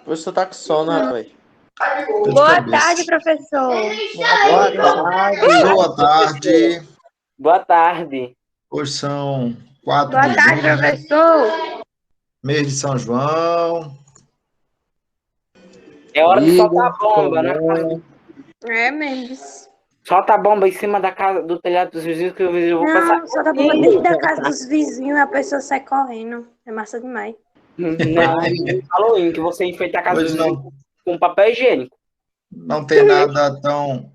O professor tá com sono, rapaz. Dor de Boa cabeça. tarde, professor. Boa tarde. Boa tarde. Boa tarde. Hoje são 4 Boa de tarde, junho, professor. mês de São João. É hora de soltar a Igor, bomba, né? É mesmo. Solta a bomba em cima da casa, do telhado dos vizinhos, que o vizinho vou passar. Não, só dá bomba dentro da casa dos vizinhos e a pessoa sai correndo. É massa demais. Né? Halloween, que você enfeita a casa dos Hoje vizinhos com papel higiênico. não tem nada tão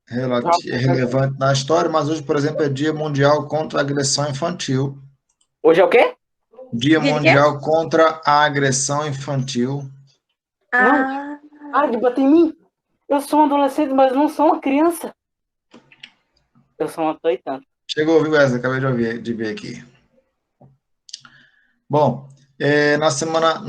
relevante na história, mas hoje, por exemplo, é Dia Mundial contra a Agressão Infantil. Hoje é o quê? Dia Dia de quê? Mundial contra a Agressão Infantil. Ah, Para de bater em mim. Eu sou um adolescente, mas não sou uma criança. Eu sou uma toitã. Chegou, viu, Wesley? Acabei de ver aqui. Bom, na semana,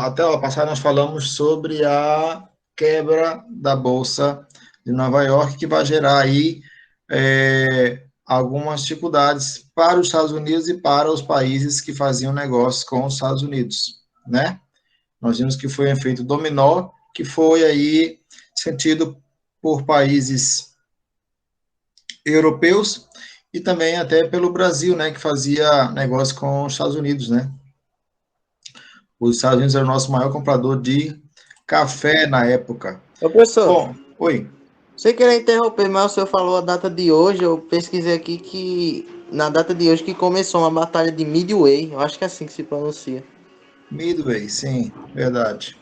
até a aula passada, nós falamos sobre a quebra da Bolsa de Nova York, que vai gerar aí algumas dificuldades para os Estados Unidos e para os países que faziam negócios com os Estados Unidos, né? Nós vimos que foi um efeito dominó, que foi aí sentido por países europeus e também até pelo Brasil, né, que fazia negócio com os Estados Unidos, né? Os Estados Unidos era o nosso maior comprador de café na época. Ô, professor, Bom, oi. sem querer interromper, mas o senhor falou a data de hoje, eu pesquisei aqui que na data de hoje que começou uma batalha de Midway, eu acho que é assim que se pronuncia. Midway, sim, verdade.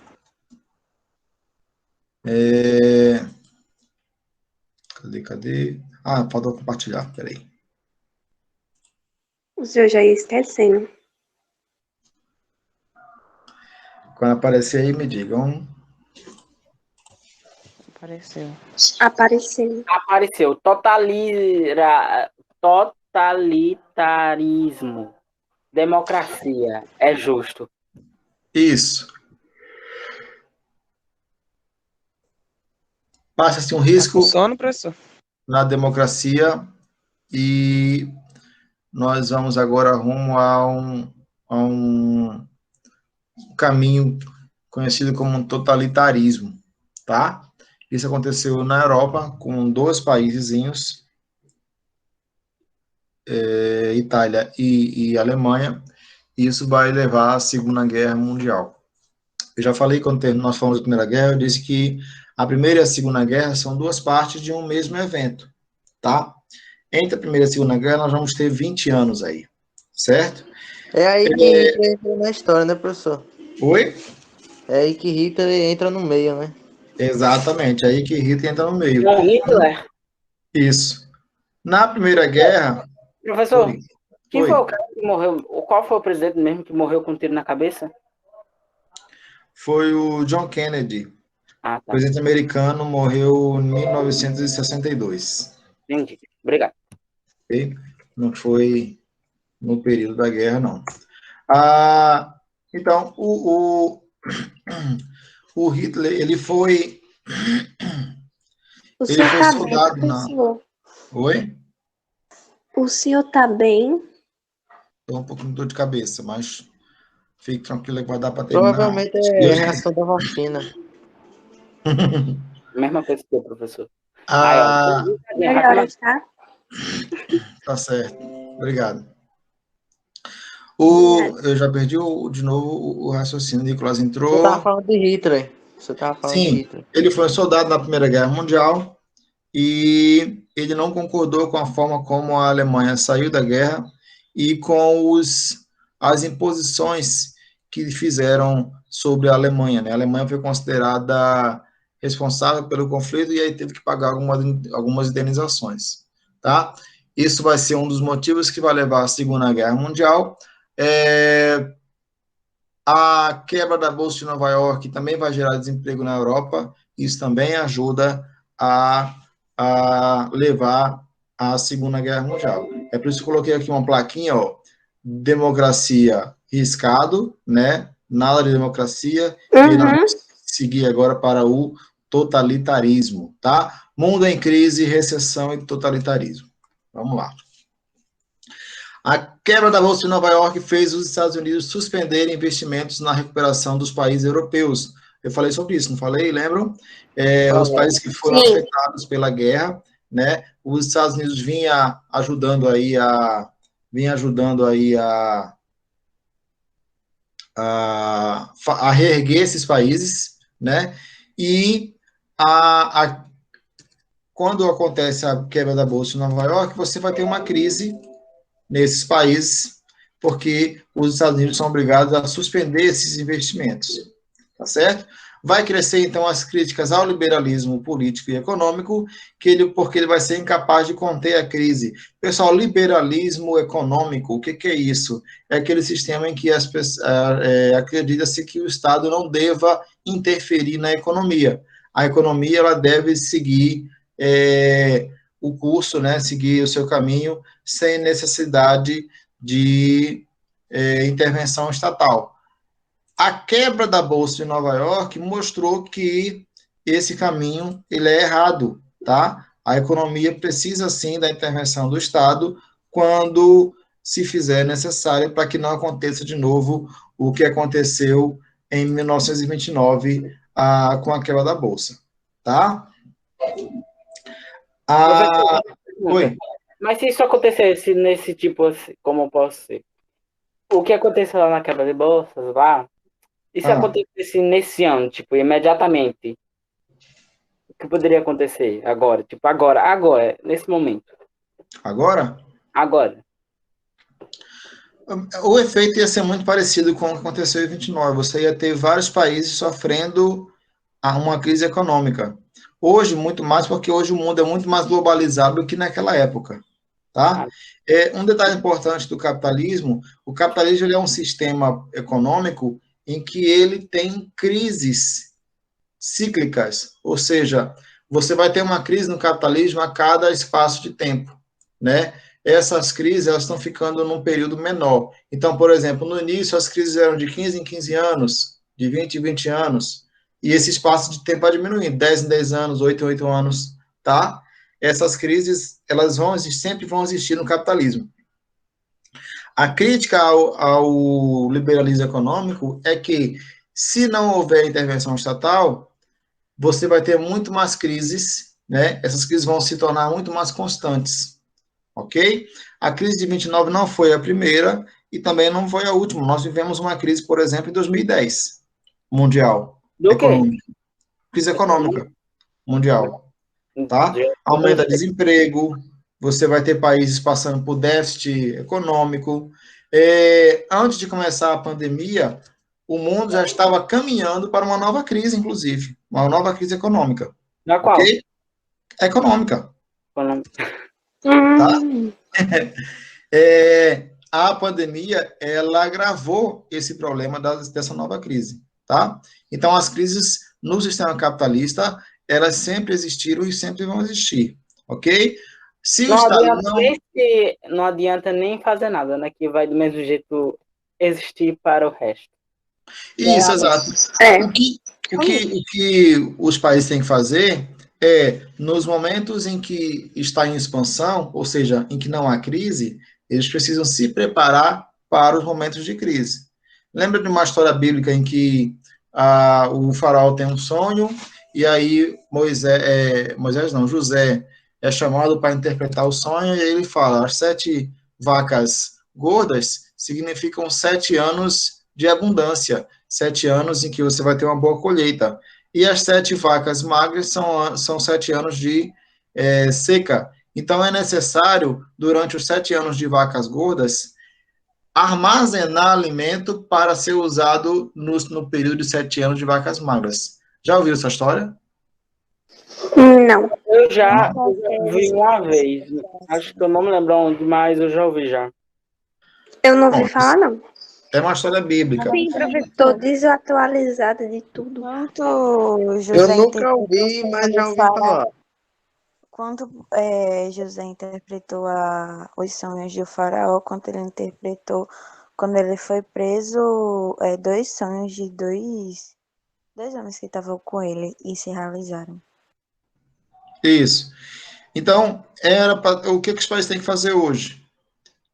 Cadê? Ah, faltou compartilhar, peraí. o senhor já ia esquecendo. Quando aparecer aí, me digam. Apareceu. Apareceu. Apareceu. Totalitarismo. Democracia. É justo. Isso. Passa-se um Tá risco com sono, professor? na democracia e nós vamos agora rumo a um caminho conhecido como um totalitarismo, tá? Isso aconteceu na Europa com dois paísezinhos, Itália e Alemanha, e isso vai levar à Segunda Guerra Mundial. Eu já falei quando nós falamos da Primeira Guerra, eu disse que a Primeira e a Segunda Guerra são duas partes de um mesmo evento, tá? Entre a Primeira e a Segunda Guerra, nós vamos ter 20 anos aí, certo? É aí que Hitler entra na história, né, professor? Oi? É aí que Hitler entra no meio, né? Exatamente, aí que Hitler entra no meio. Com Hitler. Isso. Na Primeira Guerra... Professor, Oi. quem foi Oi. o cara que morreu? Qual foi o presidente mesmo que morreu com um tiro na cabeça? Foi o John Kennedy. Ah, O tá. presidente americano morreu em 1962. Entendi. Obrigado. Okay? Não foi no período da guerra, não. Então, o Hitler, ele foi O senhor tá bem, soldado na... professor? Oi? O senhor tá bem? Estou um pouco de dor de cabeça, mas fique tranquilo que vai dar para terminar. Provavelmente Se é Deus reação da vacina. Mesma coisa que o professor. Ah, Melhora, tá? tá certo. Obrigado. Obrigada. Eu já perdi de novo o raciocínio. O Nicolas entrou. Você tava falando de Hitler. Sim, ele foi um soldado na Primeira Guerra Mundial e ele não concordou com a forma como a Alemanha saiu da guerra e com as imposições que fizeram sobre a Alemanha, né? A Alemanha foi considerada responsável pelo conflito e aí teve que pagar algumas indenizações, tá? Isso vai ser um dos motivos que vai levar à Segunda Guerra Mundial. A quebra da Bolsa de Nova York também vai gerar desemprego na Europa. Isso também ajuda a levar à Segunda Guerra Mundial. É por isso que eu coloquei aqui uma plaquinha, ó, democracia riscado, né? Nada de democracia. E nós vamos seguir agora para o totalitarismo, tá? Mundo em crise, recessão e totalitarismo. Vamos lá. A quebra da Bolsa de Nova York fez os Estados Unidos suspenderem investimentos na recuperação dos países europeus. Eu falei sobre isso, não falei? Lembram? Os países que foram Sim. afetados pela guerra, né? Os Estados Unidos vinha ajudando aí a reerguer esses países, né? E quando acontece a quebra da Bolsa de Nova York, você vai ter uma crise nesses países, porque os Estados Unidos são obrigados a suspender esses investimentos, tá certo? Vai crescer, então, as críticas ao liberalismo político e econômico, porque ele vai ser incapaz de conter a crise. Pessoal, liberalismo econômico, o que é isso? É aquele sistema em que acredita-se que o Estado não deva interferir na economia. A economia ela deve seguir o curso, né, seguir o seu caminho, sem necessidade de intervenção estatal. A quebra da Bolsa de Nova York mostrou que esse caminho ele é errado, tá? A economia precisa, sim, da intervenção do Estado quando se fizer necessário para que não aconteça de novo o que aconteceu em 1929 com a quebra da Bolsa, tá? Oi. Mas se isso acontecesse nesse tipo, assim, como eu posso ser? O que aconteceu lá na quebra de bolsas, lá, e se acontecesse nesse ano, tipo, imediatamente? O que poderia acontecer agora? Tipo, agora, nesse momento. Agora? Agora. O efeito ia ser muito parecido com o que aconteceu em 29. Você ia ter vários países sofrendo uma crise econômica. Hoje, muito mais, porque hoje o mundo é muito mais globalizado do que naquela época. Tá? Um detalhe importante do capitalismo, o capitalismo ele é um sistema econômico em que ele tem crises cíclicas, ou seja, você vai ter uma crise no capitalismo a cada espaço de tempo, né? Essas crises elas estão ficando num período menor. Então, por exemplo, no início as crises eram de 15 em 15 anos, de 20 em 20 anos, e esse espaço de tempo vai diminuindo, 10 em 10 anos, 8 em 8 anos, tá? Essas crises, elas sempre vão existir no capitalismo. A crítica ao liberalismo econômico é que, se não houver intervenção estatal, você vai ter muito mais crises, né? Essas crises vão se tornar muito mais constantes, ok? A crise de 29 não foi a primeira e também não foi a última. Nós vivemos uma crise, por exemplo, em 2010, mundial. Do quê? Crise econômica mundial, tá? Aumenta desemprego, você vai ter países passando por déficit econômico. Antes de começar a pandemia, o mundo já estava caminhando para uma nova crise, inclusive, uma nova crise econômica. Na qual? Okay? Econômica. Tá? A pandemia, ela agravou esse problema dessa nova crise, tá? Então, as crises no sistema capitalista, elas sempre existiram e sempre vão existir, ok? Se o Estado não adianta nem fazer nada, né? Que vai do mesmo jeito existir para o resto. Isso, exato. O que os países têm que fazer nos momentos em que está em expansão, ou seja, em que não há crise, eles precisam se preparar para os momentos de crise. Lembra de uma história bíblica em que o faraó tem um sonho e aí José é chamado para interpretar o sonho e ele fala, as 7 vacas gordas significam 7 anos de abundância, 7 anos em que você vai ter uma boa colheita. E as 7 vacas magras são 7 anos de seca. Então, é necessário, durante os 7 anos de vacas gordas, armazenar alimento para ser usado no período de 7 anos de vacas magras. Já ouviu essa história? Não. Eu já vi uma vez. Acho que eu não me lembro onde, mas eu já ouvi já. Eu não ouvi falar, não. É uma história bíblica. Sim, professor. Estou desatualizada de tudo. Eu nunca ouvi, mas já ouvi falar. Quando José interpretou os sonhos de faraó, quando ele foi preso, 2 sonhos de dois homens que estavam com ele e se realizaram. Isso. Então, o que os países têm que fazer hoje?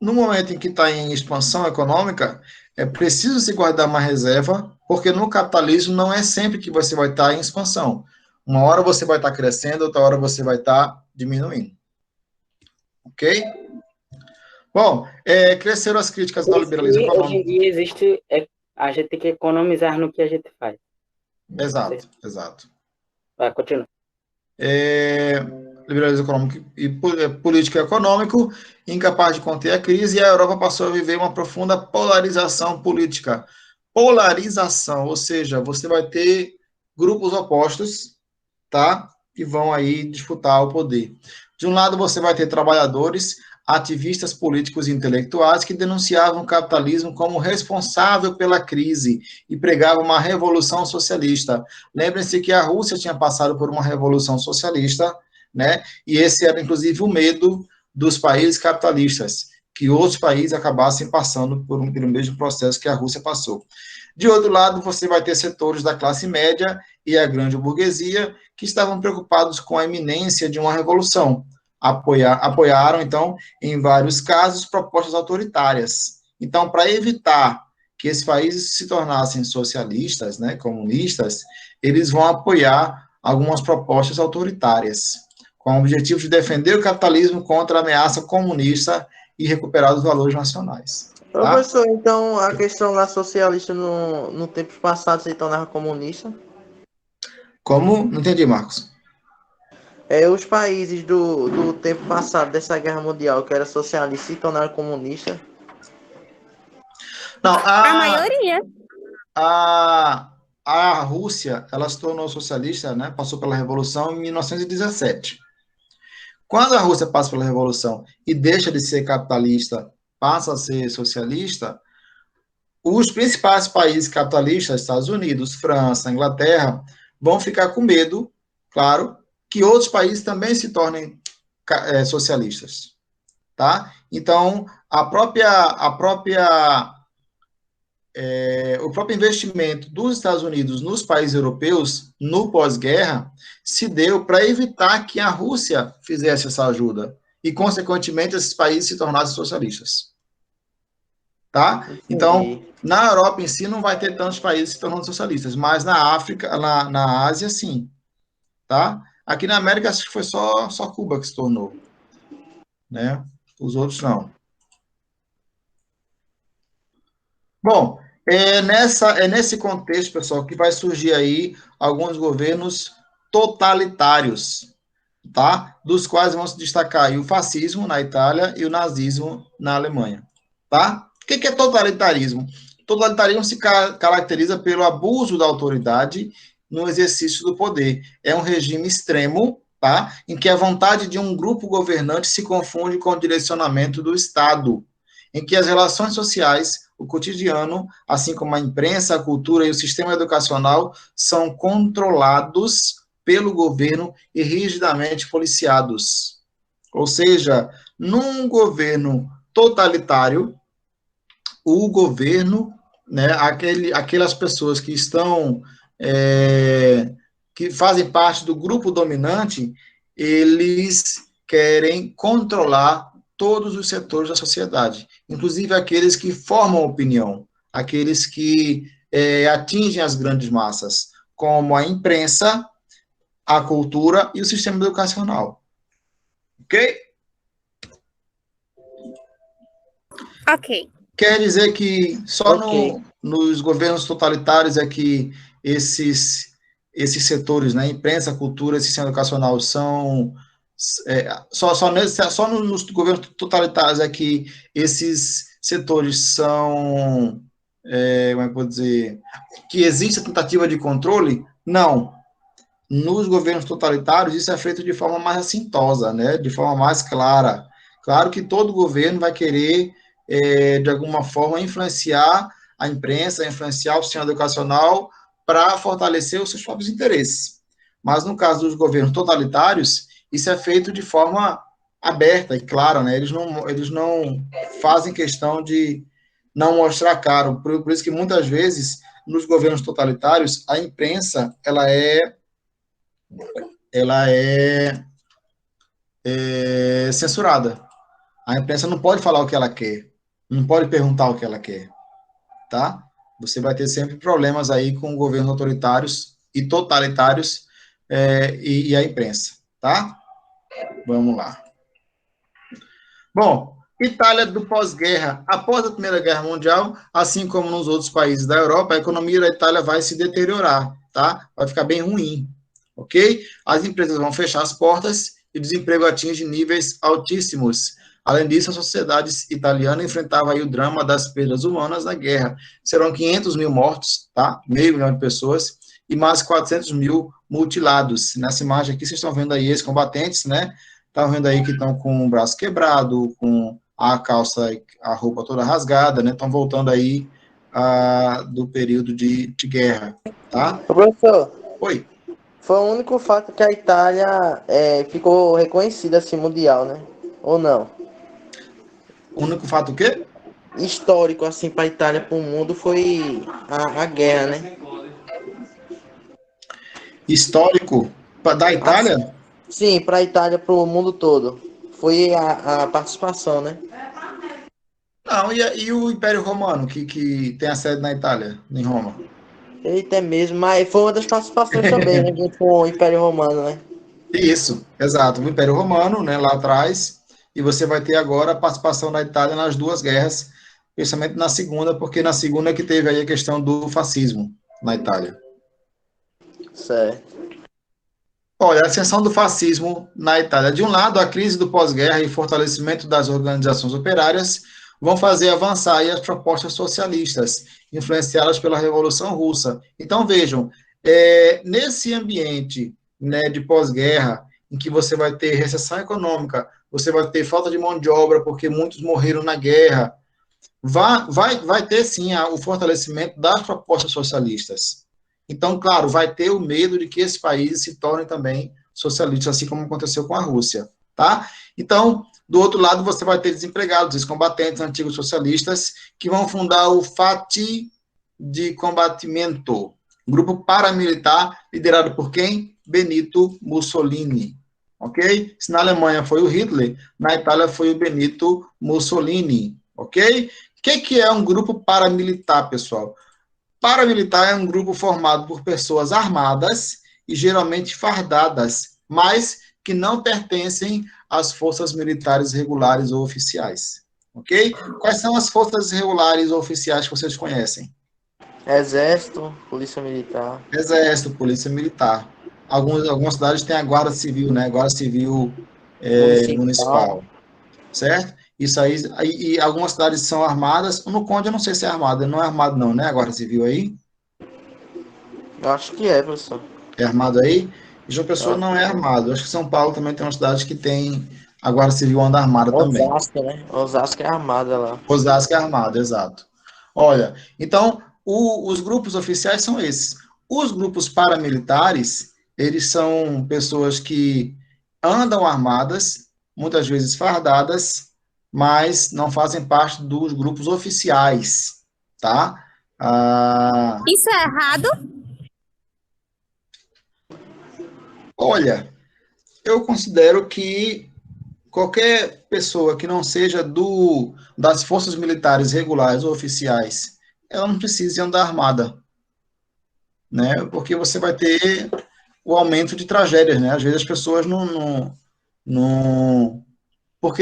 no momento em que está em expansão econômica, é preciso se guardar uma reserva, porque no capitalismo não é sempre que você vai estar em expansão. Uma hora você vai estar crescendo, outra hora você vai estar diminuindo. Ok? Bom, cresceram as críticas ao liberalismo E hoje em econômico. dia existe, a gente tem que economizar no que a gente faz. Exato, exato. Vai, continua. Liberalismo econômico e político econômico, incapaz de conter a crise, e a Europa passou a viver uma profunda polarização política. Polarização, ou seja, você vai ter grupos opostos, tá? Que vão aí disputar o poder. De um lado, você vai ter trabalhadores, ativistas políticos e intelectuais que denunciavam o capitalismo como responsável pela crise e pregavam uma revolução socialista. Lembrem-se que a Rússia tinha passado por uma revolução socialista, né? E esse era, inclusive, o medo dos países capitalistas, que outros países acabassem passando pelo mesmo processo que a Rússia passou. De outro lado, você vai ter setores da classe média e a grande burguesia que estavam preocupados com a iminência de uma revolução. Apoiaram, então, em vários casos, propostas autoritárias. Então, para evitar que esses países se tornassem socialistas, né, comunistas, eles vão apoiar algumas propostas autoritárias, com o objetivo de defender o capitalismo contra a ameaça comunista e recuperar os valores nacionais. Tá? Professor, então a questão lá socialista no tempo passado se tornava comunista? Como? Não entendi, Marcos. Os países do tempo passado dessa guerra mundial, que era socialista, se tornaram comunistas? Não, A maioria. a Rússia, ela se tornou socialista, né? Passou pela Revolução em 1917. Quando a Rússia passa pela Revolução e deixa de ser capitalista, passa a ser socialista, os principais países capitalistas, Estados Unidos, França, Inglaterra, vão ficar com medo, claro, que outros países também se tornem socialistas, tá? Então, o próprio investimento dos Estados Unidos nos países europeus, no pós-guerra, se deu para evitar que a Rússia fizesse essa ajuda e, consequentemente, esses países se tornassem socialistas. Tá? Então, na Europa em si não vai ter tantos países se tornando socialistas, mas na África, na Ásia, sim. Tá? Aqui na América, acho que foi só Cuba que se tornou. Né? Os outros não. Bom, nesse contexto, pessoal, que vai surgir aí alguns governos totalitários, tá? Dos quais vão se destacar aí o fascismo na Itália e o nazismo na Alemanha, tá? O que é totalitarismo? Totalitarismo se caracteriza pelo abuso da autoridade no exercício do poder. É um regime extremo, tá? Em que a vontade de um grupo governante se confunde com o direcionamento do Estado, em que as relações sociais, o cotidiano, assim como a imprensa, a cultura e o sistema educacional são controlados pelo governo e rigidamente policiados. Ou seja, num governo totalitário, o governo, né, aquelas pessoas que estão, que fazem parte do grupo dominante, eles querem controlar todos os setores da sociedade, inclusive aqueles que formam opinião, aqueles que atingem as grandes massas, como a imprensa, a cultura e o sistema educacional. Ok? Ok. Quer dizer que só nos governos totalitários é que esses setores, né, imprensa, cultura e sistema educacional são... só nos governos totalitários é que esses setores são... como é que eu vou dizer? Que existe a tentativa de controle? Não. Nos governos totalitários, isso é feito de forma mais assintosa, né? De forma mais clara. Claro que todo governo vai querer, de alguma forma, influenciar a imprensa, influenciar o sistema educacional para fortalecer os seus próprios interesses. Mas, no caso dos governos totalitários, isso é feito de forma aberta e clara, né? Eles não fazem questão de não mostrar caro. Por isso que, muitas vezes, nos governos totalitários, a imprensa, ela é censurada. A imprensa não pode falar o que ela quer, não pode perguntar o que ela quer, tá? Você vai ter sempre problemas aí com governos autoritários e totalitários e a imprensa, tá? Vamos lá. Bom, Itália do pós-guerra. Após a Primeira Guerra Mundial, assim como nos outros países da Europa, a economia da Itália vai se deteriorar, tá? Vai ficar bem ruim, ok? As empresas vão fechar as portas e o desemprego atinge níveis altíssimos. Além disso, a sociedade italiana enfrentava aí o drama das perdas humanas na guerra. Serão 500 mil mortos, tá? Meio milhão de pessoas, e mais 400 mil mutilados. Nessa imagem aqui, vocês estão vendo aí esses combatentes, né? Estão vendo aí que estão com o braço quebrado, com a calça, a roupa toda rasgada, né? Estão voltando aí do período de guerra, tá? Professor, Oi. foi o único fato que a Itália ficou reconhecida assim mundial, né? Ou não? O único fato o quê? Histórico assim para a Itália, para o mundo, foi a guerra, né? Histórico da Itália? Sim, para a Itália, para o mundo todo. Foi a participação, né? Não, e o Império Romano, que tem a sede na Itália, em Roma? Eita, é mesmo, mas foi uma das participações também, né? Junto com o Império Romano, né? Isso, exato. O Império Romano, né, lá atrás, e você vai ter agora a participação da Itália nas duas guerras, principalmente na segunda, porque na segunda é que teve aí a questão do fascismo na Itália. Certo. Olha, a ascensão do fascismo na Itália. De um lado, a crise do pós-guerra e fortalecimento das organizações operárias vão fazer avançar aí as propostas socialistas, influenciadas pela Revolução Russa. Então, vejam, nesse ambiente, né, de pós-guerra, em que você vai ter recessão econômica, você vai ter falta de mão de obra, porque muitos morreram na guerra, vai ter, sim, o fortalecimento das propostas socialistas. Então, claro, vai ter o medo de que esses países se tornem também socialistas, assim como aconteceu com a Rússia, tá? Então, do outro lado, você vai ter desempregados, ex-combatentes, antigos socialistas, que vão fundar o Fati de Combatimento, grupo paramilitar liderado por quem? Benito Mussolini, ok? Se na Alemanha foi o Hitler, na Itália foi o Benito Mussolini, ok? O que é um grupo paramilitar, pessoal? Paramilitar é um grupo formado por pessoas armadas e geralmente fardadas, mas que não pertencem às forças militares regulares ou oficiais. Ok? Quais são as forças regulares ou oficiais que vocês conhecem? Exército, Polícia Militar. Exército, Polícia Militar. Algumas cidades têm a Guarda Civil, né? Guarda Civil municipal. Certo? Isso aí, e algumas cidades são armadas. No Conde, eu não sei se é armado. Não é armado, não, né? A Guarda Civil aí? Eu acho que é, professor. É armado aí? E João Pessoa não é armado. Eu acho que São Paulo também tem uma cidade que tem a Guarda Civil anda armada também. Osasco, né? Osasco é armada lá. Osasco é armado, exato. Olha, então, os grupos oficiais são esses. Os grupos paramilitares, eles são pessoas que andam armadas, muitas vezes fardadas, mas não fazem parte dos grupos oficiais, tá? Isso é errado? Olha, eu considero que qualquer pessoa que não seja das forças militares regulares ou oficiais, ela não precisa andar armada, né? Porque você vai ter o aumento de tragédias, né? Às vezes as pessoas por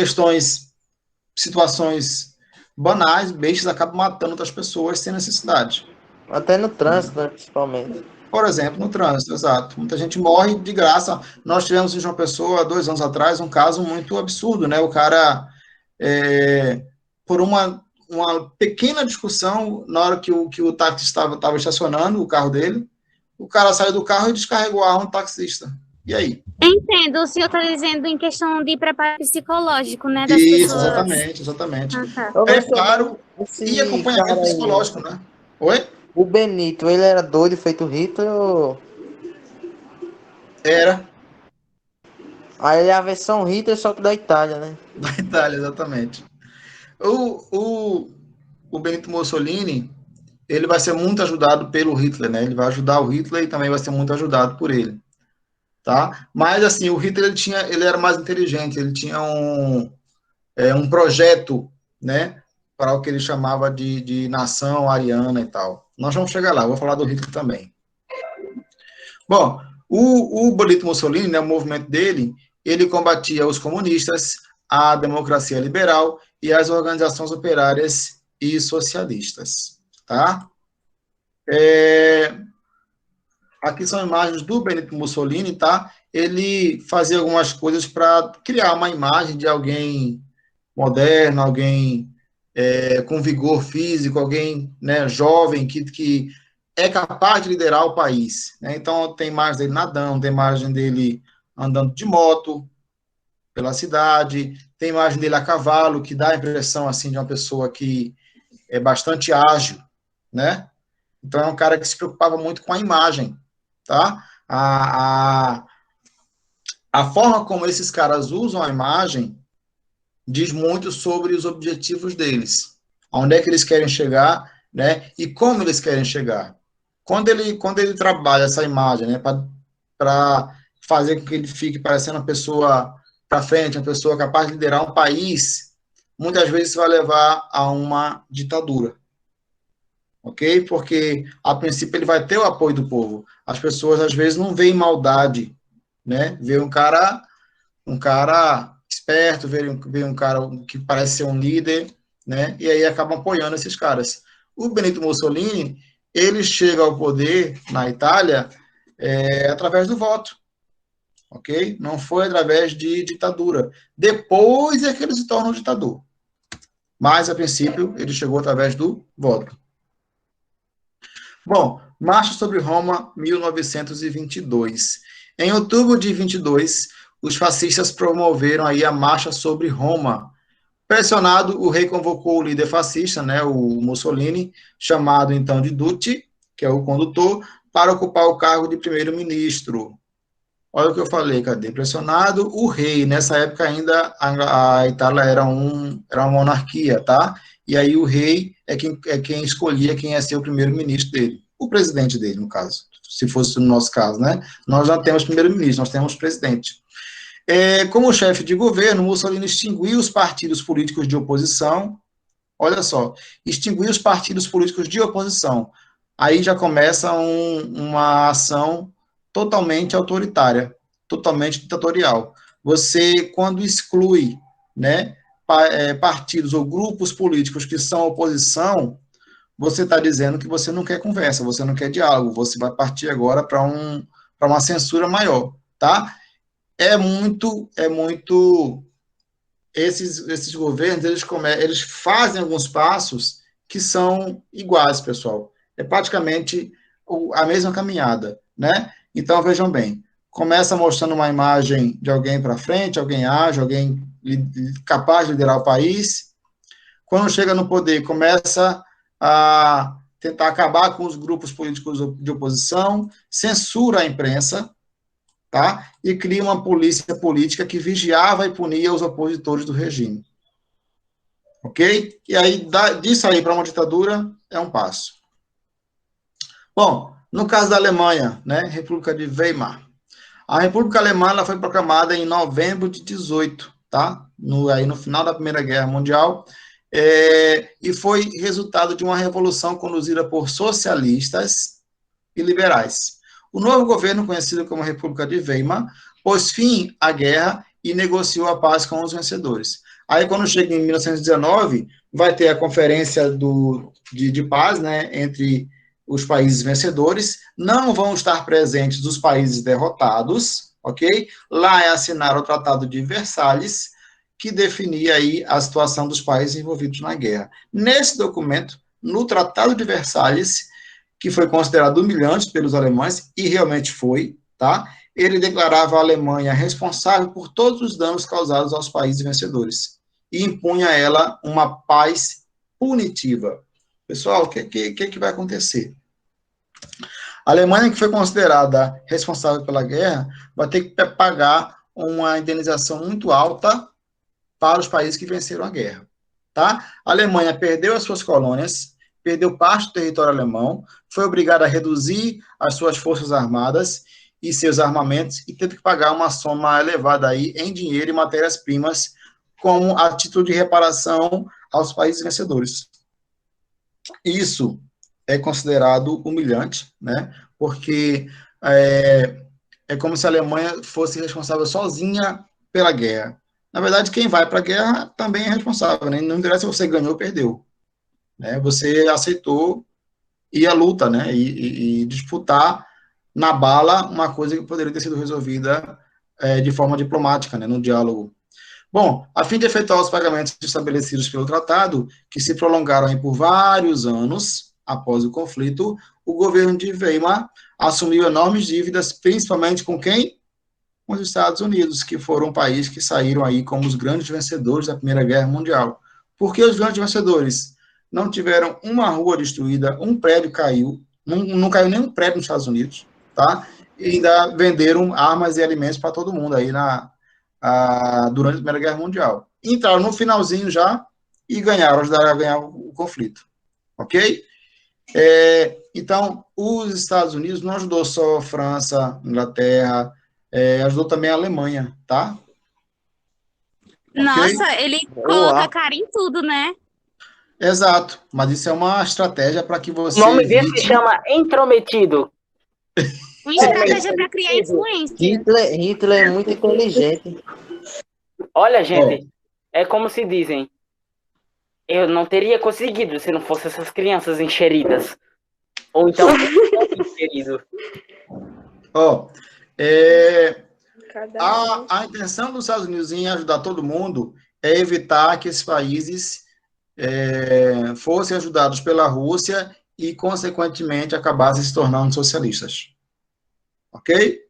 situações banais, bestas, acabam matando outras pessoas sem necessidade. Até no trânsito, né, principalmente. Por exemplo, no trânsito, exato. Muita gente morre de graça. Nós tivemos em João Pessoa, 2 anos atrás, um caso muito absurdo, né? O cara, por uma pequena discussão, na hora que o táxi estava estacionando o carro dele, o cara saiu do carro e descarregou a arma do taxista. E aí? Entendo, o senhor está dizendo em questão de preparo psicológico, né? Das Isso, pessoas. exatamente. Tá. Preparo e acompanhamento psicológico, né? Oi? O Benito, ele era doido, feito Hitler ou... Era. Aí ele é a versão Hitler, só que da Itália, né? Da Itália, exatamente. O Benito Mussolini, ele vai ser muito ajudado pelo Hitler, né? Ele vai ajudar o Hitler e também vai ser muito ajudado por ele, tá? Mas, assim, o Hitler, ele era mais inteligente, ele tinha um projeto, né, para o que ele chamava de nação ariana e tal. Nós vamos chegar lá, vou falar do Hitler também. Bom, o Benito Mussolini, né, o movimento dele, ele combatia os comunistas, a democracia liberal e as organizações operárias e socialistas, tá? Aqui são imagens do Benito Mussolini, tá? Ele fazia algumas coisas para criar uma imagem de alguém moderno, alguém com vigor físico, alguém, né, jovem, que é capaz de liderar o país, né? Então, tem imagem dele nadando, tem imagem dele andando de moto pela cidade, tem imagem dele a cavalo, que dá a impressão, assim, de uma pessoa que é bastante ágil, né? Então, é um cara que se preocupava muito com a imagem, tá? A forma como esses caras usam a imagem diz muito sobre os objetivos deles, aonde é que eles querem chegar, né? E como eles querem chegar. Quando ele trabalha essa imagem, né, para fazer com que ele fique parecendo uma pessoa para frente, uma pessoa capaz de liderar um país, muitas vezes vai levar a uma ditadura. Ok? Porque, a princípio, ele vai ter o apoio do povo. As pessoas, às vezes, não veem maldade, né? Vê um cara esperto, vê um cara que parece ser um líder, né? E aí acabam apoiando esses caras. O Benito Mussolini, ele chega ao poder na Itália através do voto, ok? Não foi através de ditadura. Depois é que ele se torna um ditador. Mas, a princípio, ele chegou através do voto. Bom, Marcha sobre Roma, 1922. Em outubro de 22, os fascistas promoveram aí a Marcha sobre Roma. Pressionado, o rei convocou o líder fascista, né, o Mussolini, chamado então de Duce, que é o condutor, para ocupar o cargo de primeiro-ministro. Olha o que eu falei, cadê? Pressionado, o rei, nessa época ainda a Itália era uma monarquia, tá? E aí o rei é quem escolhia quem ia ser o primeiro-ministro dele, o presidente dele, no caso, se fosse no nosso caso, né? Nós não temos primeiro-ministro, nós temos presidente. Como chefe de governo, Mussolini extinguiu os partidos políticos de oposição. Olha só, extinguiu os partidos políticos de oposição. Aí já começa uma ação totalmente autoritária, totalmente ditatorial. Você, quando exclui, né, partidos ou grupos políticos que são oposição, você está dizendo que você não quer conversa, você não quer diálogo, você vai partir agora para uma censura maior, tá? Esses governos, eles fazem alguns passos que são iguais, pessoal. É praticamente a mesma caminhada, né? Então, vejam bem, começa mostrando uma imagem de alguém para frente, alguém ágil, alguém capaz de liderar o país. Quando chega no poder, começa a tentar acabar com os grupos políticos de oposição, censura a imprensa, tá? E cria uma polícia política que vigiava e punia os opositores do regime. Ok? E aí, disso aí para uma ditadura, é um passo. Bom, no caso da Alemanha, né, República de Weimar. A República Alemã ela foi proclamada em novembro de 18, tá? Aí no final da Primeira Guerra Mundial, e foi resultado de uma revolução conduzida por socialistas e liberais. O novo governo, conhecido como República de Weimar, pôs fim à guerra e negociou a paz com os vencedores. Aí, quando chega em 1919, vai ter a conferência de paz, né, entre os países vencedores. Não vão estar presentes os países derrotados, ok? Lá é assinar o Tratado de Versalhes, que definia aí a situação dos países envolvidos na guerra. Nesse documento, no Tratado de Versalhes, que foi considerado humilhante pelos alemães, e realmente foi, tá? Ele declarava a Alemanha responsável por todos os danos causados aos países vencedores, e impunha a ela uma paz punitiva. Pessoal, o que vai acontecer? A Alemanha, que foi considerada responsável pela guerra, vai ter que pagar uma indenização muito alta para os países que venceram a guerra, tá? A Alemanha perdeu as suas colônias, perdeu parte do território alemão, foi obrigada a reduzir as suas forças armadas e seus armamentos e teve que pagar uma soma elevada aí em dinheiro e matérias-primas como a título de reparação aos países vencedores. Isso é considerado humilhante, né? Porque é como se a Alemanha fosse responsável sozinha pela guerra. Na verdade, quem vai para a guerra também é responsável, né? Não interessa se você ganhou ou perdeu, né? Você aceitou ir à luta, né? E disputar na bala uma coisa que poderia ter sido resolvida de forma diplomática, né? No diálogo. Bom, a fim de efetuar os pagamentos estabelecidos pelo tratado, que se prolongaram aí por vários anos após o conflito, o governo de Weimar assumiu enormes dívidas, principalmente com quem? Com os Estados Unidos, que foram um país que saíram aí como os grandes vencedores da Primeira Guerra Mundial. Por que os grandes vencedores? Não tiveram uma rua destruída, um prédio caiu, não caiu nenhum prédio nos Estados Unidos, tá? E ainda venderam armas e alimentos para todo mundo aí durante a Primeira Guerra Mundial. Entraram no finalzinho já e ajudaram a ganhar o conflito, ok? Então, os Estados Unidos não ajudou só a França, Inglaterra, ajudou também a Alemanha, tá? Nossa, Okay? ele coloca a cara em tudo, né? Exato, mas isso é uma estratégia para que você O nome desse evite... se chama intrometido. Uma estratégia para criar influência. Hitler é muito inteligente. Olha, gente, é como se dizem. Eu não teria conseguido se não fosse essas crianças encheridas. Ou então, encherido. A intenção dos Estados Unidos em ajudar todo mundo é evitar que esses países fossem ajudados pela Rússia e, consequentemente, acabassem se tornando socialistas. Ok?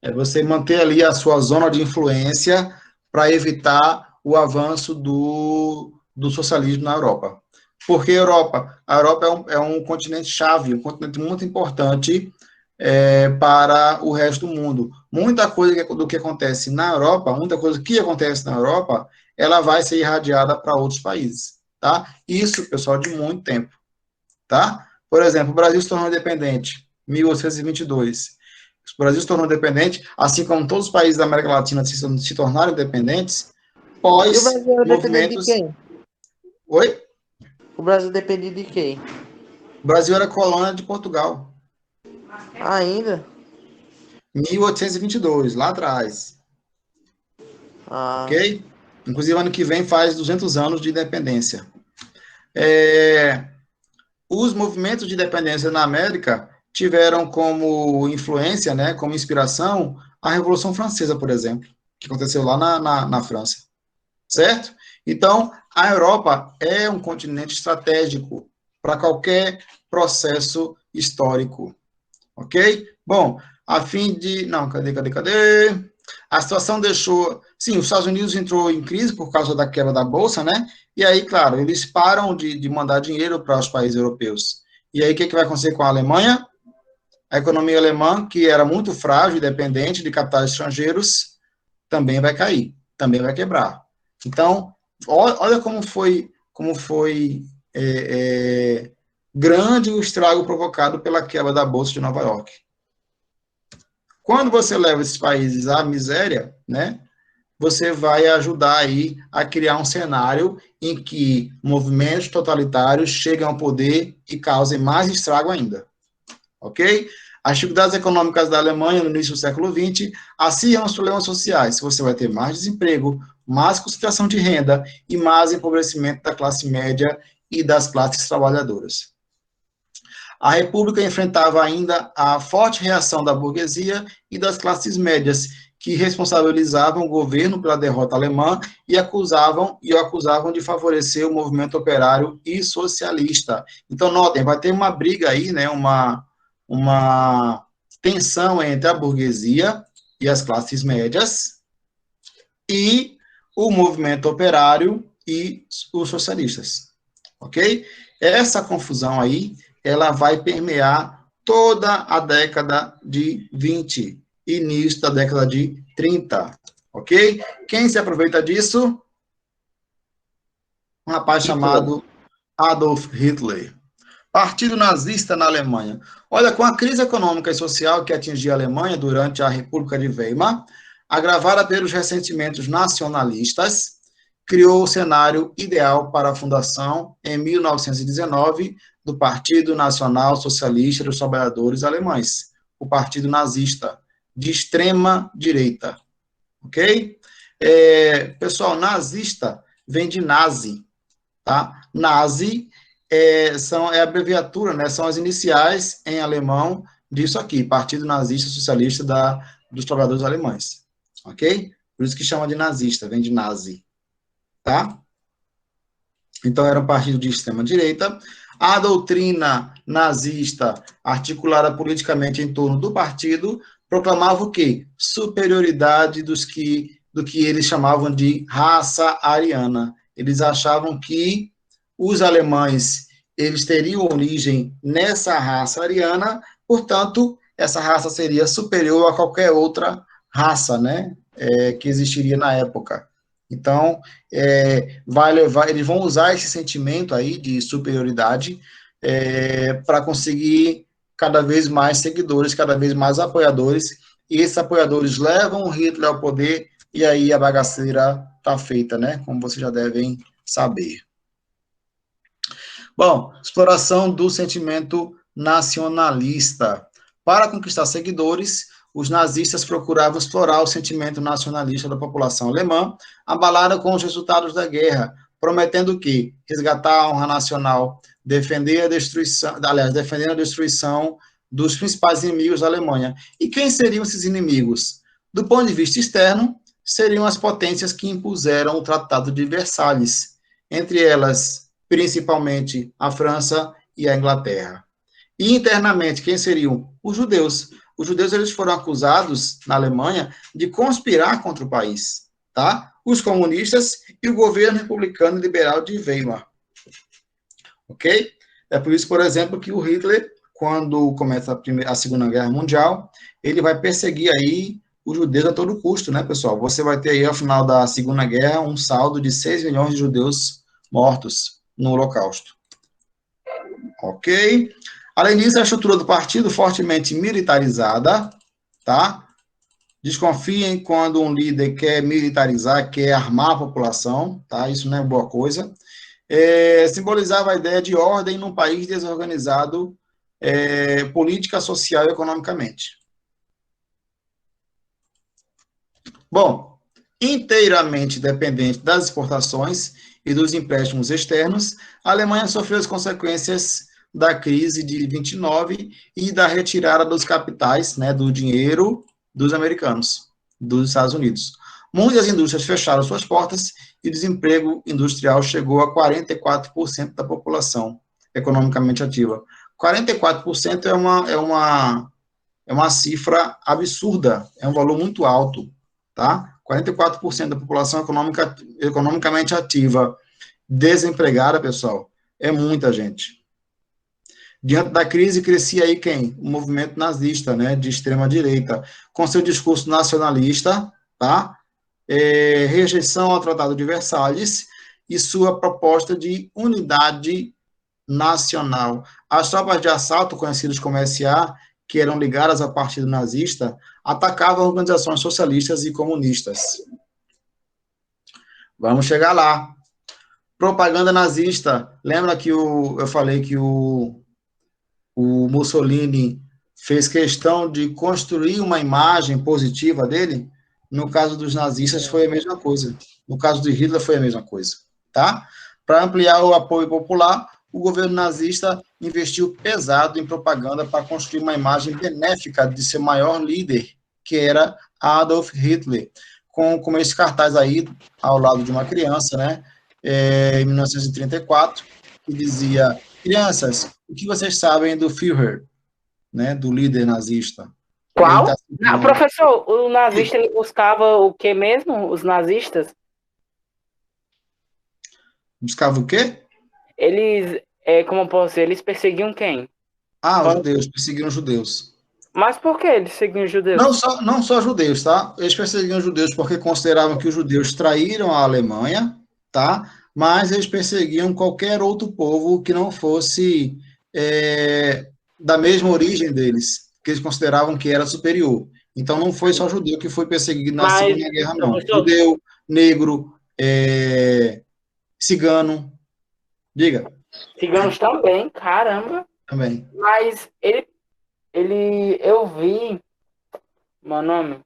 É você manter ali a sua zona de influência para evitar o avanço do socialismo na Europa. Porque a Europa é um continente-chave, um continente muito importante para o resto do mundo. Muita coisa do que acontece na Europa, ela vai ser irradiada para outros países, tá? Isso, pessoal, de muito tempo, tá? Por exemplo, o Brasil se tornou independente em 1822. O Brasil se tornou independente, assim como todos os países da América Latina se tornaram independentes, pós E o Brasil era dependente movimentos... de quem? Oi? O Brasil dependia de quem? O Brasil era colônia de Portugal. Ainda? 1822, lá atrás. Ok? Inclusive, ano que vem faz 200 anos de independência. Os movimentos de independência na América tiveram como influência, né, como inspiração, a Revolução Francesa, por exemplo, que aconteceu lá na França. Certo? Então, a Europa é um continente estratégico para qualquer processo histórico. Ok? Bom, a fim de... Não, cadê? A situação deixou... Sim, os Estados Unidos entrou em crise por causa da quebra da Bolsa, né? E aí, claro, eles param de mandar dinheiro para os países europeus. E aí, o que vai acontecer com a Alemanha? A economia alemã, que era muito frágil e dependente de capitais estrangeiros, também vai cair, também vai quebrar. Então, olha como foi grande o estrago provocado pela quebra da Bolsa de Nova York. Quando você leva esses países à miséria, né, você vai ajudar aí a criar um cenário em que movimentos totalitários cheguem ao poder e causem mais estrago ainda. Ok? As dificuldades econômicas da Alemanha no início do século XX acirram os problemas sociais. Você vai ter mais desemprego, mais concentração de renda e mais empobrecimento da classe média e das classes trabalhadoras. A República enfrentava ainda a forte reação da burguesia e das classes médias, que responsabilizavam o governo pela derrota alemã e o acusavam de favorecer o movimento operário e socialista. Então, notem, vai ter uma briga aí, né, uma tensão entre a burguesia e as classes médias e o movimento operário e os socialistas, ok? Essa confusão aí, ela vai permear toda a década de 20, início da década de 30, ok? Quem se aproveita disso? Um rapaz chamado Adolf Hitler. Partido nazista na Alemanha. Olha, com a crise econômica e social que atingia a Alemanha durante a República de Weimar, agravada pelos ressentimentos nacionalistas, criou o cenário ideal para a fundação, em 1919, do Partido Nacional Socialista dos Trabalhadores Alemães, o Partido Nazista, de extrema direita. Ok? Pessoal, nazista vem de nazi, tá? Nazi é a abreviatura, né? São as iniciais em alemão disso aqui, Partido Nazista Socialista dos Trabalhadores Alemães. Ok? Por isso que chama de nazista, vem de nazi. Tá? Então, era um partido de extrema-direita. A doutrina nazista, articulada politicamente em torno do partido, proclamava o quê? Superioridade do que eles chamavam de raça ariana. Eles achavam que os alemães, eles teriam origem nessa raça ariana, portanto, essa raça seria superior a qualquer outra raça, né, que existiria na época. Então, eles vão usar esse sentimento aí de superioridade para conseguir cada vez mais seguidores, cada vez mais apoiadores, e esses apoiadores levam Hitler ao poder, e aí a bagaceira está feita, né? Como vocês já devem saber. Bom, exploração do sentimento nacionalista. Para conquistar seguidores, os nazistas procuravam explorar o sentimento nacionalista da população alemã, abalada com os resultados da guerra, prometendo o quê? Resgatar a honra nacional, defendendo a destruição dos principais inimigos da Alemanha. E quem seriam esses inimigos? Do ponto de vista externo, seriam as potências que impuseram o Tratado de Versalhes, entre elas, principalmente, a França e a Inglaterra. E internamente, quem seriam? Os judeus. Os judeus, eles foram acusados, na Alemanha, de conspirar contra o país, tá? Os comunistas e o governo republicano liberal de Weimar. Ok? É por isso, por exemplo, que o Hitler, quando começa a Segunda Guerra Mundial, ele vai perseguir aí os judeus a todo custo, né, pessoal? Você vai ter aí, ao final da Segunda Guerra, um saldo de 6 milhões de judeus mortos no Holocausto. Ok? Além disso, a estrutura do partido fortemente militarizada, tá? Desconfiem quando um líder quer militarizar, quer armar a população, tá? Isso não é boa coisa. Simbolizava a ideia de ordem num país desorganizado, política, social e economicamente. Bom, inteiramente dependente das exportações e dos empréstimos externos, a Alemanha sofreu as consequências da crise de 29 e da retirada dos capitais, né, do dinheiro dos americanos, dos Estados Unidos. Muitas indústrias fecharam suas portas e o desemprego industrial chegou a 44% da população economicamente ativa. 44% é uma cifra absurda, é um valor muito alto, tá? 44% da população economicamente ativa desempregada, pessoal, é muita gente. Diante da crise, crescia aí quem? O movimento nazista, né, de extrema-direita, com seu discurso nacionalista, tá? Rejeição ao Tratado de Versalhes e sua proposta de unidade nacional. As tropas de assalto, conhecidas como SA, que eram ligadas ao partido nazista, atacavam organizações socialistas e comunistas. Vamos chegar lá. Propaganda nazista. Lembra que eu falei que o Mussolini fez questão de construir uma imagem positiva dele? No caso dos nazistas foi a mesma coisa. No caso de Hitler foi a mesma coisa, tá? Para ampliar o apoio popular, o governo nazista investiu pesado em propaganda para construir uma imagem benéfica de seu maior líder, que era Adolf Hitler, com esse cartaz aí ao lado de uma criança, né? Em 1934, que dizia: crianças, o que vocês sabem do Führer, né, do líder nazista? Qual? Não, professor, o nazista, ele buscava o que mesmo? Os nazistas? Buscava o quê? Eles, como eu posso dizer, eles perseguiam quem? Os judeus, perseguiram os judeus. Mas por que eles seguiam os judeus? Não só judeus, tá? Eles perseguiam os judeus porque consideravam que os judeus traíram a Alemanha, tá? Mas eles perseguiam qualquer outro povo que não fosse da mesma origem deles, que eles consideravam que era superior. Então, não foi só judeu que foi perseguido na Segunda Guerra, não. Judeu, negro, cigano, diga. Ciganos também, caramba. Também. Mas eu vi, meu nome.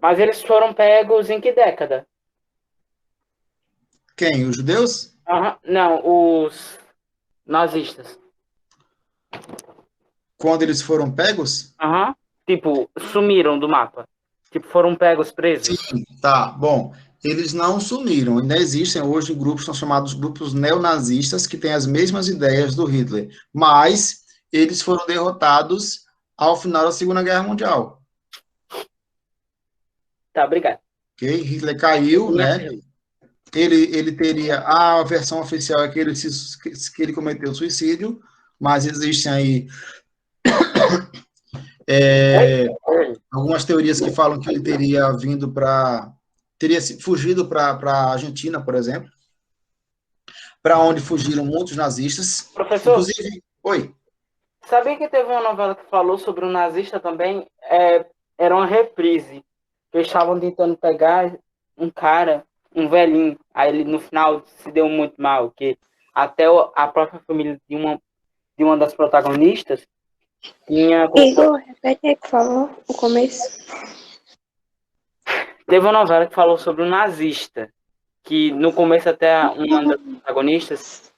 Mas eles foram pegos em que década? Quem? Os judeus? Não, os nazistas. Quando eles foram pegos? Tipo, sumiram do mapa. Tipo, foram pegos, presos. Sim, tá, bom. Eles não sumiram. Ainda existem hoje grupos, são chamados grupos neonazistas, que têm as mesmas ideias do Hitler. Mas eles foram derrotados ao final da Segunda Guerra Mundial. Tá, obrigado. Ok? Hitler caiu, né? Ele teria... A versão oficial é que ele cometeu suicídio, mas existem aí algumas teorias que falam que ele teria vindo teria fugido para a Argentina, por exemplo, para onde fugiram muitos nazistas. Professor, inclusive, oi. Sabia que teve uma novela que falou sobre um nazista também? Era uma reprise. Eles estavam tentando pegar um cara, um velhinho. Aí ele, no final, se deu muito mal, que até a própria família de uma das protagonistas tinha... Igor, repete aí, por favor, o começo. Teve uma novela que falou sobre um nazista, que no começo até uma das protagonistas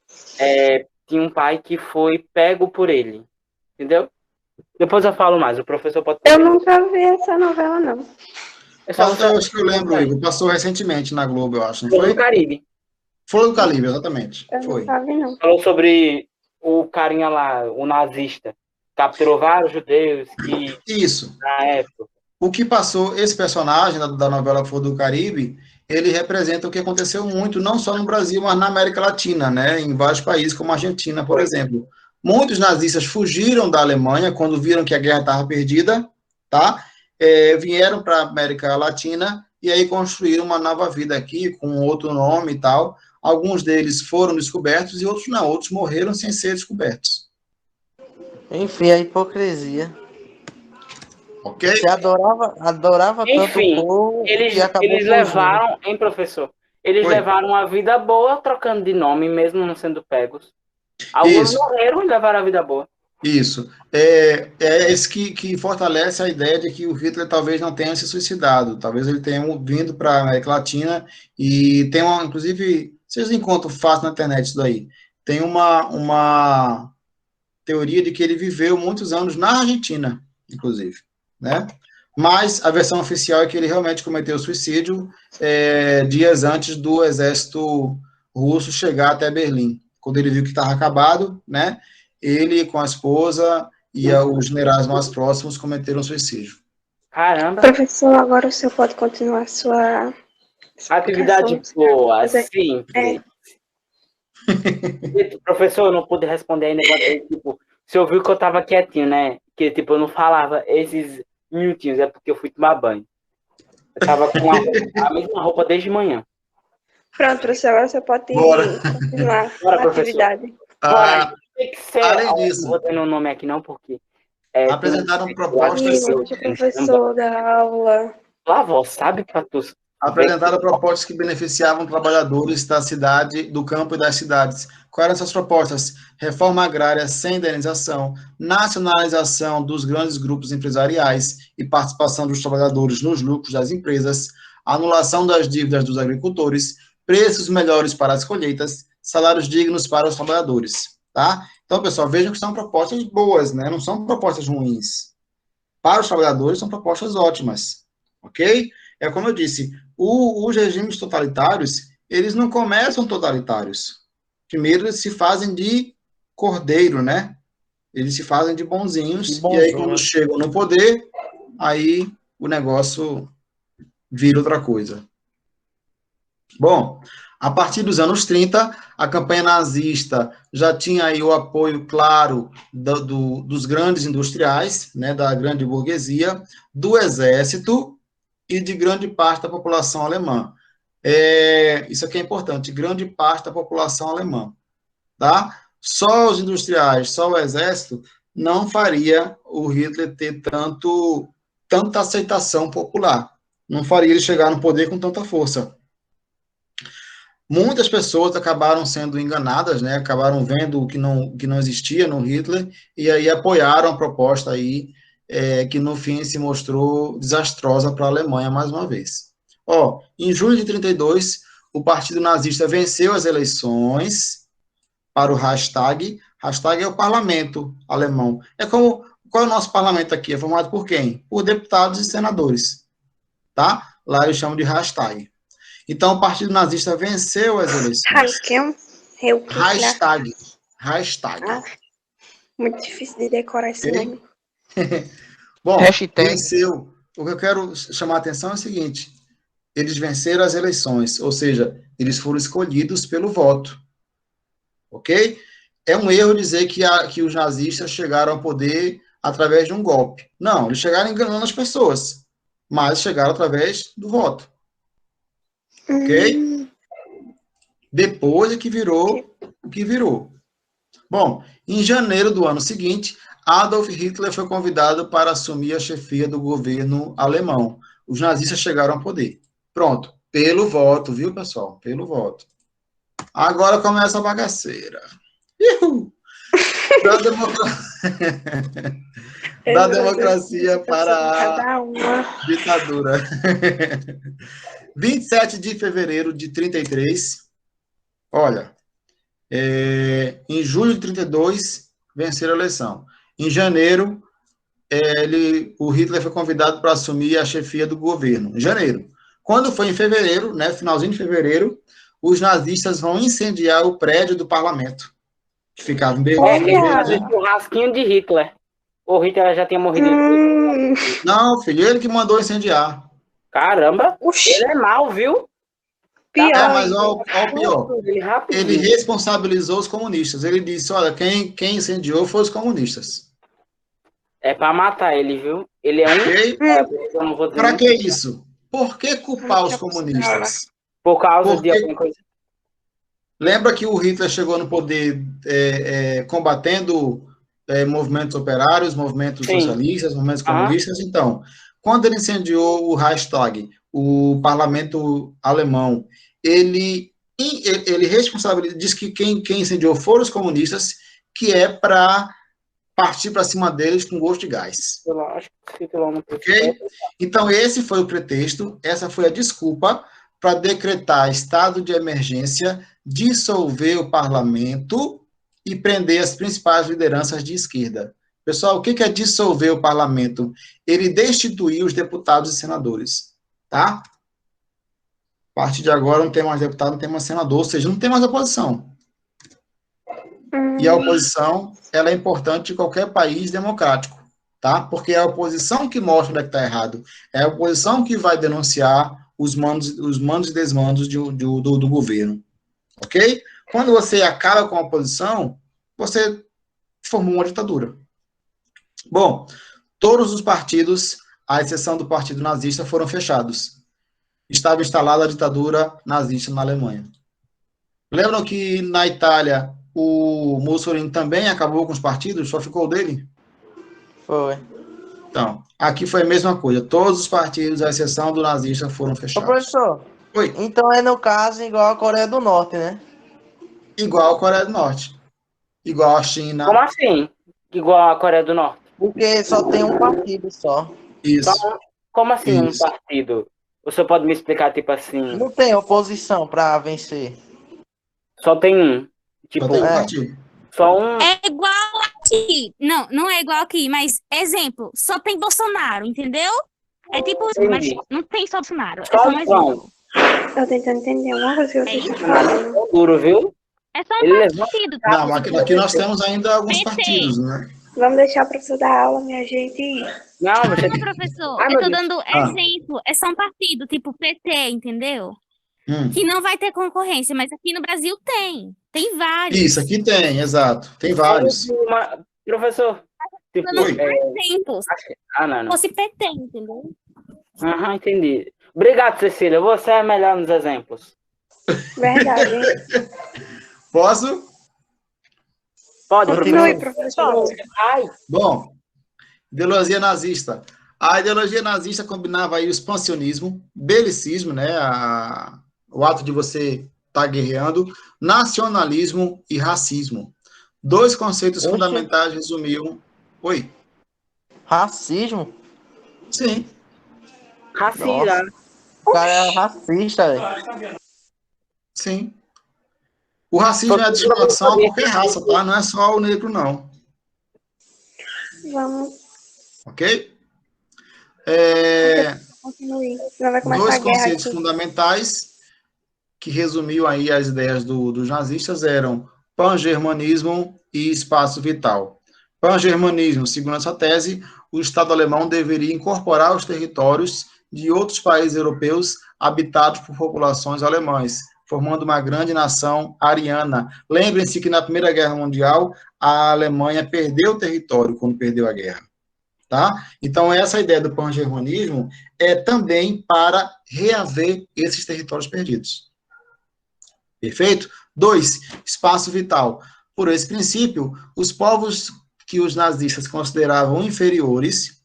tinha um pai que foi pego por ele. Entendeu? Depois eu falo mais, o professor pode... Eu nunca vi essa novela, não. Eu acho que eu lembro, Igor. Passou recentemente na Globo, eu acho, não Flor foi? do Caribe. Flor do Caribe, exatamente. Eu Foi. nunca vi, não. Falou sobre o carinha lá, o nazista. Capturou vários judeus que... Isso. Na época. O que passou, esse personagem da novela Flor do Caribe, ele representa o que aconteceu muito, não só no Brasil, mas na América Latina, né? Em vários países, como a Argentina, por exemplo. Muitos nazistas fugiram da Alemanha quando viram que a guerra estava perdida, tá? Vieram para a América Latina e aí construíram uma nova vida aqui, com outro nome e tal. Alguns deles foram descobertos e outros não, outros morreram sem ser descobertos. Enfim, a hipocrisia. Ok? Você adorava Enfim, tanto o povo eles fugindo. levaram, hein, professor? Eles levaram uma vida boa trocando de nome, mesmo não sendo pegos. Alguns morreram e levaram a vida boa. Isso. Isso que fortalece a ideia de que o Hitler talvez não tenha se suicidado. Talvez ele tenha vindo para a América Latina e tem inclusive, vocês encontram fácil na internet isso daí. Tem uma teoria de que ele viveu muitos anos na Argentina, inclusive, né? Mas a versão oficial é que ele realmente cometeu suicídio dias antes do exército russo chegar até Berlim. Quando ele viu que estava acabado, né? Ele, com a esposa e os generais mais próximos, cometeram suicídio. Caramba! Professor, agora o senhor pode continuar a sua... Atividade boa, simples. Professor, eu não pude responder ainda. Tipo, você ouviu que eu estava quietinho, né? Que tipo, eu não falava esses minutinhos, é porque eu fui tomar banho. Eu estava com a mesma roupa desde manhã. Pronto, professor, agora você pode continuar a atividade. Tem que ser. Além disso, não vou ter o nome aqui não, porque... apresentaram propostas... Hoje o professor da aula... A avó sabe para tu... Apresentaram propostas que beneficiavam trabalhadores da cidade, do campo e das cidades. Quais eram essas propostas? Reforma agrária sem indenização, nacionalização dos grandes grupos empresariais e participação dos trabalhadores nos lucros das empresas, anulação das dívidas dos agricultores, preços melhores para as colheitas, salários dignos para os trabalhadores, tá? Então, pessoal, vejam que são propostas boas, né? Não são propostas ruins. Para os trabalhadores, são propostas ótimas, ok? É como eu disse, os regimes totalitários, eles não começam totalitários. Primeiro, eles se fazem de cordeiro, né? Eles se fazem de bonzinhos, e aí quando chegam no poder, aí o negócio vira outra coisa. Bom, a partir dos anos 30, a campanha nazista já tinha aí o apoio claro dos grandes industriais, né, da grande burguesia, do exército e de grande parte da população alemã. Isso aqui é importante, grande parte da população alemã, tá? Só os industriais, só o exército, não faria o Hitler ter tanta aceitação popular. Não faria ele chegar no poder com tanta força. muitas pessoas acabaram sendo enganadas, né? Acabaram vendo o que não existia no Hitler e aí apoiaram a proposta aí, que no fim se mostrou desastrosa para a Alemanha mais uma vez. Ó, em julho de 32, o Partido Nazista venceu as eleições para o Reichstag. Reichstag é o parlamento alemão. Qual é o nosso parlamento aqui? É formado por quem? Por deputados e senadores, tá? Lá eles chamam de Reichstag. Então, o Partido Nazista venceu as eleições. Reichstag. Ah, muito difícil de decorar esse nome. Bom, Hashtag. venceu. O que eu quero chamar a atenção é o seguinte: eles venceram as eleições, ou seja, eles foram escolhidos pelo voto. Ok? É um erro dizer que os nazistas chegaram ao poder através de um golpe. Não, eles chegaram enganando as pessoas, mas chegaram através do voto. Ok? Depois é que virou o que virou. Bom, em janeiro do ano seguinte, Adolf Hitler foi convidado para assumir a chefia do governo alemão. Os nazistas chegaram ao poder. Pronto, pelo voto, viu, pessoal? Pelo voto. Agora começa a bagaceira. Da democracia para a ditadura. 27 de fevereiro de 33, olha, em julho de 32, venceram a eleição. Em janeiro, o Hitler foi convidado para assumir a chefia do governo, em janeiro. Quando foi em fevereiro, né, finalzinho de fevereiro, os nazistas vão incendiar o prédio do parlamento, que ficava em Berlim. Fazer churrasquinho de Hitler. O Hitler já tinha morrido. Não, filho, ele que mandou incendiar. Caramba, ele é mal, viu? Pior. Mas olha o pior. Ele responsabilizou os comunistas. Ele disse, olha, quem incendiou foi os comunistas. É para matar ele, viu? Ele é um... Para que isso? Por que culpar os comunistas? Por causa de alguma coisa. Lembra que o Hitler chegou no poder combatendo movimentos operários, movimentos socialistas, movimentos comunistas? Então, quando ele incendiou o Reichstag, o parlamento alemão, ele responsabiliza, diz que quem incendiou foram os comunistas, que é para partir para cima deles com gosto de gás. Eu acho que ok? Então, esse foi o pretexto, essa foi a desculpa para decretar estado de emergência, dissolver o parlamento e prender as principais lideranças de esquerda. Pessoal, o que é dissolver o parlamento? Ele destituiu os deputados e senadores, tá? A partir de agora não tem mais deputado, não tem mais senador, ou seja, não tem mais oposição. E a oposição, ela é importante em qualquer país democrático, tá? Porque é a oposição que mostra onde é que está errado. É a oposição que vai denunciar os mandos e desmandos do governo, ok? Quando você acaba com a oposição, você formou uma ditadura. Bom, todos os partidos, à exceção do Partido Nazista, foram fechados. Estava instalada a ditadura nazista na Alemanha. Lembram que na Itália o Mussolini também acabou com os partidos? Só ficou o dele? Foi. Então, aqui foi a mesma coisa. Todos os partidos, à exceção do nazista, foram Ô, fechados. professor, Oi. então é no caso igual a Coreia do Norte, né? Igual a Coreia do Norte. Igual a China. Como assim? Igual a Coreia do Norte? Porque só tem um partido só. Isso. Então, como assim Isso. um partido? Você pode me explicar, tipo assim, Não tem oposição para vencer. só tem um? Tipo, Só tem um partido. só um... É igual aqui. Não, não é igual aqui, mas exemplo, só tem Bolsonaro, entendeu? É tipo, mas Entendi. não tem só Bolsonaro. É Só só mais João. um. Tô tentando entender uma coisa que É você isso. está falando. Duro, viu? É só um Ele levou... partido. Não, mas aqui nós temos ainda alguns PT. partidos, né? Vamos deixar o professor dar aula, minha gente. Não, você... Não, professor, Ai, eu meu tô Deus. dando exemplo. É só um partido, tipo PT, entendeu? Que não vai ter concorrência, mas aqui no Brasil tem. Tem vários. Isso, aqui tem, exato. Tem vários. Professor, tipo, Eu não Oi. dou exemplos. não. Se fosse PT, entendeu? Aham, entendi. Obrigado, Cecília. Você é melhor nos exemplos. Verdade, hein? Posso? Pode, Continue, professor. professor. Ai, Bom, ideologia nazista. A ideologia nazista combinava aí o expansionismo, belicismo, né? O ato de você está guerreando, nacionalismo e racismo. 2 conceitos fundamentais resumiam... Oi? Racismo? Sim. Racista. O cara é racista, velho. Sim. O racismo é a discriminação a qualquer raça, tá? Não é só o negro, não. Vamos. Ok? Continue. Já vai começar 2 a guerra conceitos aqui. fundamentais que resumiam aí as ideias dos nazistas eram pan-germanismo e espaço vital. Pan-germanismo, segundo essa tese, o Estado alemão deveria incorporar os territórios de outros países europeus habitados por populações alemães, formando uma grande nação ariana. Lembrem-se que na Primeira Guerra Mundial, a Alemanha perdeu território quando perdeu a guerra. Tá? Então, essa ideia do pan-germanismo é também para reaver esses territórios perdidos. Perfeito? 2, espaço vital. Por esse princípio, os povos que os nazistas consideravam inferiores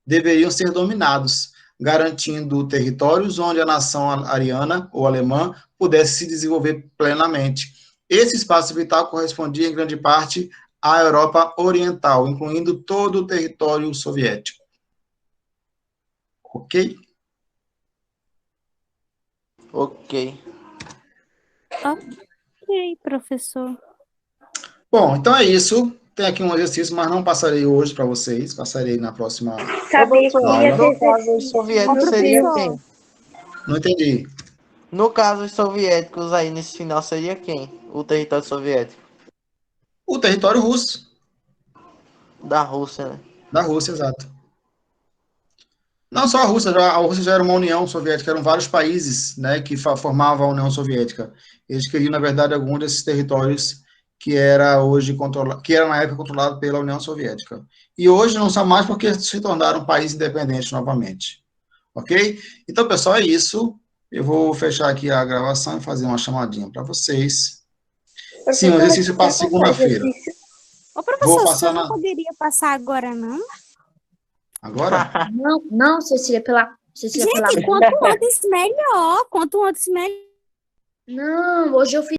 deveriam ser dominados, garantindo territórios onde a nação ariana ou alemã pudesse se desenvolver plenamente. Esse espaço vital correspondia, em grande parte, à Europa Oriental, incluindo todo o território soviético. Ok? Ok. Ok, professor. Bom, então é isso. Tem aqui um exercício, mas não passarei hoje para vocês. Passarei na próxima Sabia que ia aula. No caso, os soviéticos seria quem? Não entendi. No caso, os soviéticos aí nesse final seria quem? O território soviético? O território russo. Da Rússia, né? Da Rússia, exato. Não só a Rússia já era uma União Soviética, eram vários países, né, que formavam a União Soviética. Eles queriam, na verdade, algum desses territórios que era hoje controlado, que era na época controlado pela União Soviética. E hoje não são mais porque se tornaram países independentes novamente. Ok? Então, pessoal, é isso. Eu vou fechar aqui a gravação e fazer uma chamadinha para vocês. Sim, o exercício passa segunda-feira. Ô, professor, você não poderia passar agora, não? Agora? Não, Cecília, Gente, quanto antes melhor. Quanto antes melhor. Não, hoje eu fiz